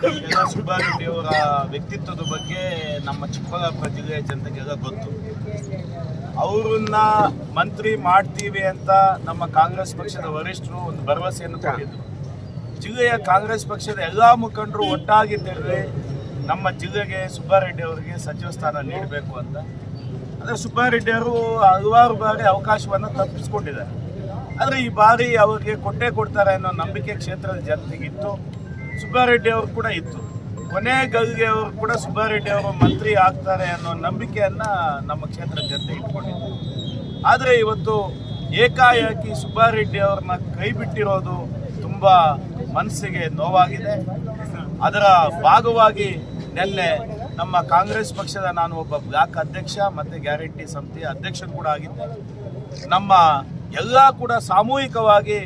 ಎಲ್ಲ ಸುಬ್ಬಾರೆಡ್ಡಿಯವರ ವ್ಯಕ್ತಿತ್ವದ ಬಗ್ಗೆ ನಮ್ಮ ಚಿಕ್ಕಬಳ್ಳಾಪುರ ಜಿಲ್ಲೆಯ ಜನತೆಗೆಲ್ಲ ಗೊತ್ತು. ಅವರನ್ನ ಮಂತ್ರಿ ಮಾಡ್ತೀವಿ ಅಂತ ನಮ್ಮ ಕಾಂಗ್ರೆಸ್ ಪಕ್ಷದ ವರಿಷ್ಠರು ಒಂದು ಭರವಸೆಯನ್ನು ಕೊಟ್ಟಿದ್ರು. ಜಿಲ್ಲೆಯ ಕಾಂಗ್ರೆಸ್ ಪಕ್ಷದ ಎಲ್ಲ ಮುಖಂಡರು ಒಟ್ಟಾಗಿ ತೆರಳಿ ನಮ್ಮ ಜಿಲ್ಲೆಗೆ ಸುಬ್ಬಾರೆಡ್ಡಿ ಅವರಿಗೆ ಸಚಿವ ಸ್ಥಾನ ನೀಡಬೇಕು ಅಂತ. ಅಂದರೆ ಸುಬ್ಬಾರೆಡ್ಡಿ ಅವರು ಹಲವಾರು ಬಾರಿ ಅವಕಾಶವನ್ನು ತಪ್ಪಿಸ್ಕೊಂಡಿದ್ದಾರೆ. ಆದರೆ ಈ ಬಾರಿ ಅವರಿಗೆ ಕೊಟ್ಟೇ ಕೊಡ್ತಾರೆ ಅನ್ನೋ ನಂಬಿಕೆ ಕ್ಷೇತ್ರದ ಜನತೆಗಿತ್ತು. ಸುಬ್ಬಾರೆಡ್ಡಿ ಅವರು ಕೂಡ ಇತ್ತು. ಕೊನೆ ಗಳಿಗೆ ಅವರು ಕೂಡ ಸುಬ್ಬಾರೆಡ್ಡಿ ಅವರು ಮಂತ್ರಿ ಆಗ್ತಾರೆ ಅನ್ನೋ ನಂಬಿಕೆಯನ್ನು ನಮ್ಮ ಕ್ಷೇತ್ರದ ಜನತೆ ಇಟ್ಕೊಂಡಿದ್ದಾರೆ. ಆದರೆ ಇವತ್ತು ಏಕಾಏಕಿ ಸುಬ್ಬಾರೆಡ್ಡಿ ಅವ್ರನ್ನ ಕೈ ಬಿಟ್ಟಿರೋದು ತುಂಬ ಮನಸ್ಸಿಗೆ ನೋವಾಗಿದೆ. ಅದರ ಭಾಗವಾಗಿ ನಿನ್ನೆ ನಮ್ಮ ಕಾಂಗ್ರೆಸ್ ಪಕ್ಷದ ನಾನು ಒಬ್ಬ ಬ್ಲಾಕ್ ಅಧ್ಯಕ್ಷ ಮತ್ತು ಗ್ಯಾರಂಟಿ ಸಮಿತಿಯ ಅಧ್ಯಕ್ಷರು ಕೂಡ ಆಗಿದ್ದೆ. ನಮ್ಮ ಎಲ್ಲ ಕೂಡ ಸಾಮೂಹಿಕವಾಗಿ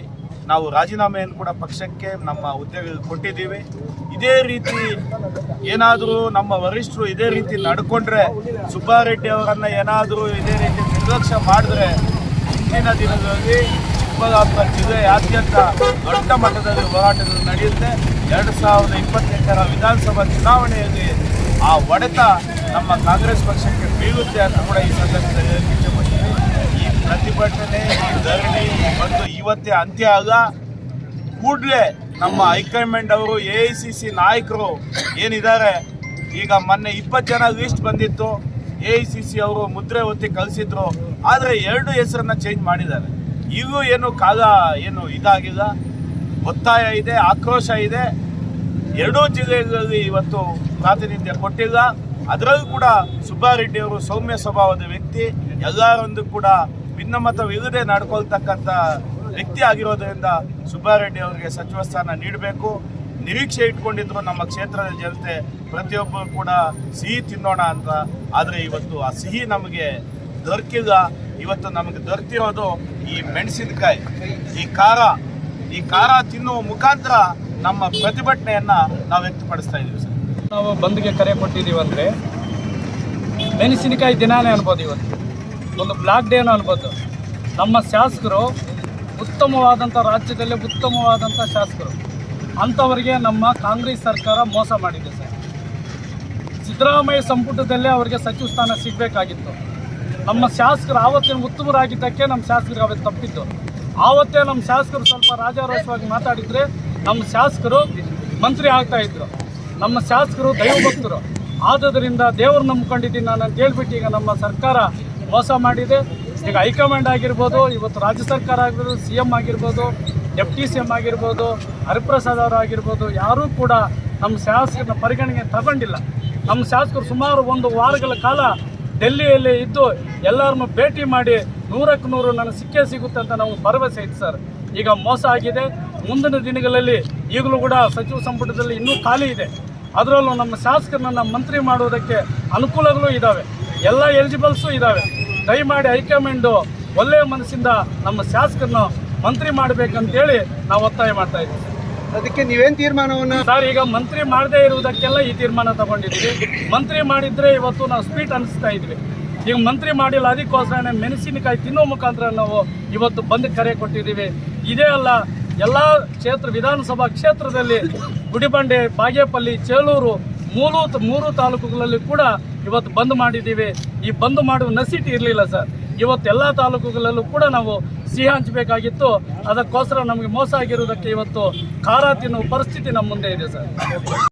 ನಾವು ರಾಜೀನಾಮೆಯನ್ನು ಕೂಡ ಪಕ್ಷಕ್ಕೆ ನಮ್ಮ ಹುದ್ದೆಗಳು ಕೊಟ್ಟಿದ್ದೀವಿ. ಇದೇ ರೀತಿ ಏನಾದರೂ ನಮ್ಮ ವರಿಷ್ಠರು ಇದೇ ರೀತಿ ನಡ್ಕೊಂಡ್ರೆ, ಸುಬ್ಬಾರೆಡ್ಡಿ ಅವರನ್ನು ಏನಾದರೂ ಇದೇ ರೀತಿ ನಿರ್ಲಕ್ಷ್ಯ ಮಾಡಿದ್ರೆ ಮುಂದಿನ ದಿನಗಳಲ್ಲಿ ಚಿಕ್ಕಬಳ್ಳಾಪುರ ಜಿಲ್ಲೆಯಾದ್ಯಂತ ದೊಡ್ಡ ಮಟ್ಟದಲ್ಲಿ ಹೋರಾಟಗಳು ನಡೆಯುತ್ತೆ. 2028ರ ವಿಧಾನಸಭಾ ಚುನಾವಣೆಯಲ್ಲಿ ಆ ಹೊಡೆತ ನಮ್ಮ ಕಾಂಗ್ರೆಸ್ ಪಕ್ಷಕ್ಕೆ ಬೀಳುತ್ತೆ ಅಂತ ಕೂಡ ಈ ಸಂದರ್ಭದಲ್ಲಿ ಇಷ್ಟಪಡ್ತೀವಿ. ಈ ಪ್ರತಿಭಟನೆ, ಈ ಧರಣಿ ಮತ್ತು ಇವತ್ತೇ ಅಂತ್ಯ ಆಗ ಕೂಡಲೇ ನಮ್ಮ ಹೈಕಮಾಂಡ್ ಅವರು AICC ನಾಯಕರು ಏನಿದ್ದಾರೆ, ಈಗ ಮೊನ್ನೆ 20 ಜನ ಲಿಸ್ಟ್ ಬಂದಿತ್ತು, AICC ಅವರು ಮುದ್ರೆ ಒತ್ತಿ ಕಳಿಸಿದ್ರು. ಆದರೆ 2 ಹೆಸರನ್ನ ಚೇಂಜ್ ಮಾಡಿದ್ದಾರೆ. ಈಗೂ ಏನು ಕಾಲ ಏನು ಇದಾಗಿಲ್ಲ, ಒತ್ತಾಯ ಇದೆ, ಆಕ್ರೋಶ ಇದೆ. 2 ಜಿಲ್ಲೆಗಳಲ್ಲಿ ಇವತ್ತು ಪ್ರಾತಿನಿಧ್ಯ ಕೊಟ್ಟಿಲ್ಲ. ಅದರಲ್ಲೂ ಕೂಡ ಸುಬ್ಬಾರೆಡ್ಡಿ ಅವರು ಸೌಮ್ಯ ಸ್ವಭಾವದ ವ್ಯಕ್ತಿ, ಎಲ್ಲರೊಂದು ಕೂಡ ಭಿನ್ನಮತವಿಲ್ಲದೆ ನಡ್ಕೊಳ್ತಕ್ಕಂಥ ವ್ಯಕ್ತಿ ಆಗಿರೋದ್ರಿಂದ ಸುಬ್ಬಾರೆಡ್ಡಿ ಅವರಿಗೆ ಸಚಿವ ಸ್ಥಾನ ನೀಡಬೇಕು. ನಿರೀಕ್ಷೆ ಇಟ್ಕೊಂಡಿದ್ರು ನಮ್ಮ ಕ್ಷೇತ್ರದ ಜನತೆ, ಪ್ರತಿಯೊಬ್ಬರು ಕೂಡ ಸಿಹಿ ತಿನ್ನೋಣ ಅಂತ. ಆದರೆ ಇವತ್ತು ಆ ಸಿಹಿ ನಮಗೆ ದೊರಕಿಲ್ಲ. ಇವತ್ತು ನಮಗೆ ದೊರೆತಿರೋದು ಈ ಮೆಣಸಿನಕಾಯಿ, ಈ ಖಾರ ತಿನ್ನುವ ಮುಖಾಂತರ ನಮ್ಮ ಪ್ರತಿಭಟನೆಯನ್ನು ನಾವು ವ್ಯಕ್ತಪಡಿಸ್ತಾ ಇದ್ದೀವಿ ಸರ್. ನಾವು ಬಂದ್ಗೆ ಕರೆ ಕೊಟ್ಟಿದ್ದೀವಿ ಅಂದರೆ ಮೆಣಸಿನಕಾಯಿ ದಿನಾನೇ ಅನ್ಬೋದು. ಇವತ್ತು ಒಂದು ಬ್ಲಾಕ್ ಡೇನೂ ಅನ್ಬೋದು. ನಮ್ಮ ಶಾಸಕರು ಉತ್ತಮವಾದಂಥ, ರಾಜ್ಯದಲ್ಲೇ ಉತ್ತಮವಾದಂಥ ಶಾಸಕರು, ಅಂಥವರಿಗೆ ನಮ್ಮ ಕಾಂಗ್ರೆಸ್ ಸರ್ಕಾರ ಮೋಸ ಮಾಡಿದೆ ಸರ್. ಸಿದ್ದರಾಮಯ್ಯ ಸಂಪುಟದಲ್ಲೇ ಅವರಿಗೆ ಸಚಿವ ಸ್ಥಾನ ಸಿಗಬೇಕಾಗಿತ್ತು. ನಮ್ಮ ಶಾಸಕರು ಆವತ್ತಿನ ಉತ್ತಮರಾಗಿದ್ದಕ್ಕೆ ನಮ್ಮ ಶಾಸಕರಿಗೆ ಅವತ್ತು ತಪ್ಪಿದ್ದು. ಆವತ್ತೇ ನಮ್ಮ ಶಾಸಕರು ಸ್ವಲ್ಪ ರಾಜಾರೋಷವಾಗಿ ಮಾತಾಡಿದರೆ ನಮ್ಮ ಶಾಸಕರು ಮಂತ್ರಿ ಆಗ್ತಾಯಿದ್ರು. ನಮ್ಮ ಶಾಸಕರು ದೈವಭಕ್ತರು ಆದ್ದರಿಂದ ದೇವರು ನಂಬ್ಕೊಂಡಿದ್ದೀನಿ ನಾನು ಅಂತ ಹೇಳ್ಬಿಟ್ಟು ಈಗ ನಮ್ಮ ಸರ್ಕಾರ ಮೋಸ ಮಾಡಿದೆ. ಈಗ ಹೈಕಮಾಂಡ್ ಆಗಿರ್ಬೋದು, ಇವತ್ತು ರಾಜ್ಯ ಸರ್ಕಾರ ಆಗಿರ್ಬೋದು, CM ಆಗಿರ್ಬೋದು, ಡೆಪ್ಟಿ CM ಆಗಿರ್ಬೋದು, ಹರಿಪ್ರಸಾದ್ ಅವರು ಆಗಿರ್ಬೋದು, ಯಾರೂ ಕೂಡ ನಮ್ಮ ಶಾಸಕರನ್ನ ಪರಿಗಣನೆಗೆ ತಗೊಂಡಿಲ್ಲ. ನಮ್ಮ ಶಾಸಕರು ಸುಮಾರು 1 ವಾರಗಳ ಕಾಲ ಡೆಲ್ಲಿಯಲ್ಲಿ ಇದ್ದು ಎಲ್ಲರನ್ನು ಭೇಟಿ ಮಾಡಿ 100ಕ್ಕೆ 100 ನನಗೆ ಸಿಕ್ಕೇ ಸಿಗುತ್ತೆ ಅಂತ ನಾವು ಭರವಸೆ ಇತ್ತು ಸರ್. ಈಗ ಮೋಸ ಆಗಿದೆ. ಮುಂದಿನ ದಿನಗಳಲ್ಲಿ ಈಗಲೂ ಕೂಡ ಸಚಿವ ಸಂಪುಟದಲ್ಲಿ ಇನ್ನೂ ಖಾಲಿ ಇದೆ. ಅದರಲ್ಲೂ ನಮ್ಮ ಶಾಸಕರನ್ನ ಮಂತ್ರಿ ಮಾಡುವುದಕ್ಕೆ ಅನುಕೂಲಗಳು ಇದ್ದಾವೆ, ಎಲ್ಲ ಎಲಿಜಿಬಲ್ಸು ಇದ್ದಾವೆ. ದಯಮಾಡಿ ಹೈಕಮಾಂಡು ಒಳ್ಳೆಯ ಮನಸ್ಸಿಂದ ನಮ್ಮ ಶಾಸಕರನ್ನ ಮಂತ್ರಿ ಮಾಡಬೇಕಂತೇಳಿ ನಾವು ಒತ್ತಾಯ ಮಾಡ್ತಾ ಇದ್ದೀವಿ. ಅದಕ್ಕೆ ನೀವೇನು ತೀರ್ಮಾನವನ್ನು ಸರ್, ಈಗ ಮಂತ್ರಿ ಮಾಡದೇ ಇರುವುದಕ್ಕೆಲ್ಲ ಈ ತೀರ್ಮಾನ ತಗೊಂಡಿದ್ದೀವಿ. ಮಂತ್ರಿ ಮಾಡಿದರೆ ಇವತ್ತು ನಾವು ಸ್ವೀಟ್ ಅನಿಸ್ತಾ ಇದ್ವಿ. ಈಗ ಮಂತ್ರಿ ಮಾಡಿಲ್ಲ, ಅದಕ್ಕೋಸ್ಕರ ಮೆಣಸಿನಕಾಯಿ ತಿನ್ನೋ ಮುಖಾಂತರ ನಾವು ಇವತ್ತು ಬಂದ್ ಕರೆ ಕೊಟ್ಟಿದ್ದೀವಿ. ಇದೇ ಅಲ್ಲ, ಎಲ್ಲ ವಿಧಾನಸಭಾ ಕ್ಷೇತ್ರದಲ್ಲಿ ಗುಡಿಬಂಡೆ, ಬಾಗೇಪಲ್ಲಿ, ಚೇಳೂರು, 3 ತಾಲೂಕುಗಳಲ್ಲಿ ಕೂಡ ಇವತ್ತು ಬಂದ್ ಮಾಡಿದ್ದೀವಿ. ಈ ಬಂದ್ ಮಾಡುವ ನೆಸಿಟಿ ಇರಲಿಲ್ಲ ಸರ್. ಇವತ್ತು ಎಲ್ಲ ತಾಲೂಕುಗಳಲ್ಲೂ ಕೂಡ ನಾವು ಸಿಹಿ ಹಂಚಬೇಕಾಗಿತ್ತು. ಅದಕ್ಕೋಸ್ಕರ ನಮಗೆ ಮೋಸ ಆಗಿರುವುದಕ್ಕೆ ಇವತ್ತು ಖಾರ ತಿನ್ನುವ ಪರಿಸ್ಥಿತಿ ನಮ್ಮ ಮುಂದೆ ಇದೆ ಸರ್.